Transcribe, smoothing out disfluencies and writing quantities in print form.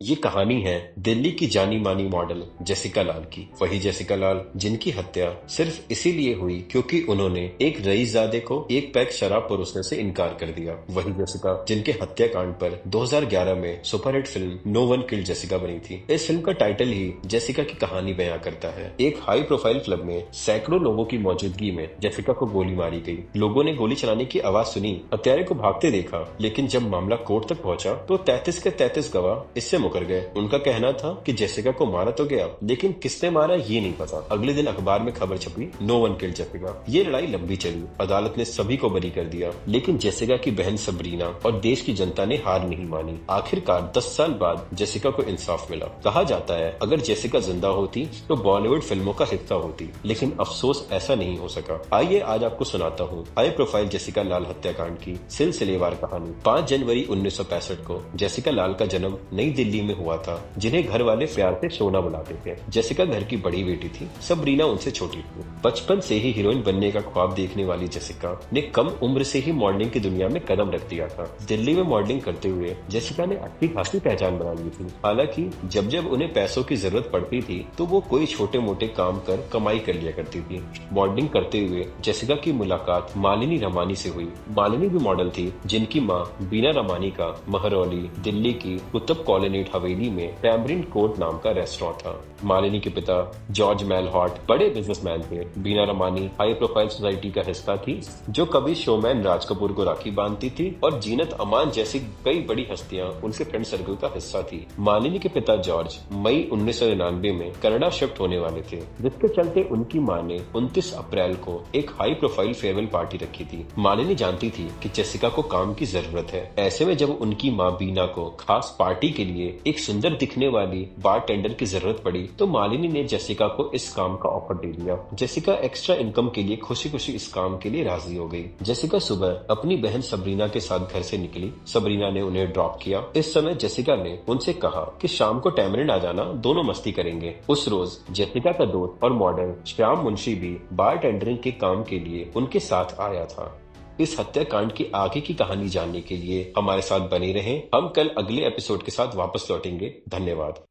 ये कहानी है दिल्ली की जानी मानी मॉडल जेसिका लाल की। वही जेसिका लाल जिनकी हत्या सिर्फ इसीलिए हुई क्योंकि उन्होंने एक रईसजादे को एक पैक शराब परोसने से इनकार कर दिया। वही जेसिका जिनके हत्याकांड पर 2011 में superhit film no one killed Jessica बनी थी। इस फिल्म का टाइटल ही जेसिका की कहानी बयां करता है। एक हाई प्रोफाइल क्लब में सैकड़ों लोगों की मौजूदगी में जेसिका को गोली मारी गई। लोगों ने गोली चलाने की आवाज सुनी, हत्यारे को भागते देखा, लेकिन जब मामला कोर्ट तक पहुंचा तो 33 के 33 गवाह इससे मुकर गए। उनका कहना था कि जेसिका को मारा तो गया, लेकिन किसने मारा ये नहीं पता। अगले दिन अखबार में खबर छपी, नो वन किल्ड जेसिका। ये लड़ाई लंबी चली, अदालत ने सभी को बरी कर दिया, लेकिन जेसिका की बहन सबरीना और देश की जनता ने हार नहीं मानी। आखिरकार 10 साल बाद जेसिका को इंसाफ मिला। कहा जाता है अगर जेसिका जिंदा होती तो बॉलीवुड फिल्मों का हिस्सा होती, लेकिन अफसोस ऐसा नहीं हो सका। आइए आज आपको सुनाता हूँ हाई प्रोफाइल जेसिका लाल हत्याकांड की सिलसिलेवार कहानी। 5 जनवरी 1965 को जेसिका लाल का जन्म नई दिल्ली में हुआ था, जिन्हें घर वाले प्यार से सोना बुलाते थे। जेसिका घर की बड़ी बेटी थी, सबरीना उनसे छोटी थी। बचपन से ही हीरोइन बनने का ख्वाब देखने वाली जेसिका ने कम उम्र से ही मॉडलिंग की दुनिया में कदम रख दिया था। दिल्ली में मॉडलिंग करते हुए जेसिका ने अच्छी खासी पहचान बना ली थी। हालांकि जब जब उन्हें पैसों की जरूरत पड़ती थी तो वो कोई छोटे मोटे काम कर कमाई कर लिया करती थी। मॉडलिंग करते हुए जेसिका की मुलाकात मालिनी रमानी से हुई। मालिनी भी मॉडल थी, जिनकी माँ बीना रमानी का महरौली दिल्ली की कुतुब कॉलोनी हवेली में टैमरिंड कोर्ट नाम का रेस्टोरेंट था। मालिनी के पिता जॉर्ज मेलहॉट बड़े बिजनेसमैन थे। बीना रमानी हाई प्रोफाइल सोसाइटी का हिस्सा थी, जो कभी शोमैन राज कपूर को राखी बांधती थी, और जीनत अमान जैसी कई बड़ी हस्तियां उनके फ्रेंड सर्कल का हिस्सा थी। मालिनी के पिता जॉर्ज मई 1999 में कनाडा शिफ्ट होने वाले थे, जिसके चलते उनकी मां ने 29 अप्रैल को एक हाई प्रोफाइल फेयरवेल पार्टी रखी थी। मालिनी जानती थी कि जेसिका को काम की जरूरत है। ऐसे में जब उनकी मां बीना को खास पार्टी के लिए एक सुंदर दिखने वाली बारटेंडर की जरूरत पड़ी तो मालिनी ने जेसिका को इस काम का ऑफर दे दिया। जेसिका एक्स्ट्रा इनकम के लिए खुशी खुशी इस काम के लिए राजी हो गई। जेसिका सुबह अपनी बहन सबरीना के साथ घर से निकली। सबरीना ने उन्हें ड्रॉप किया। इस समय जेसिका ने उनसे कहा कि शाम को टैमरिंड आ जाना, दोनों मस्ती करेंगे। उस रोज जेसिका का दोस्त और मॉडल श्याम मुंशी भी बारटेंडरिंग के काम के लिए उनके साथ आया था। इस हत्याकांड की आगे की कहानी जानने के लिए हमारे साथ बने रहें। हम कल अगले एपिसोड के साथ वापस लौटेंगे। धन्यवाद।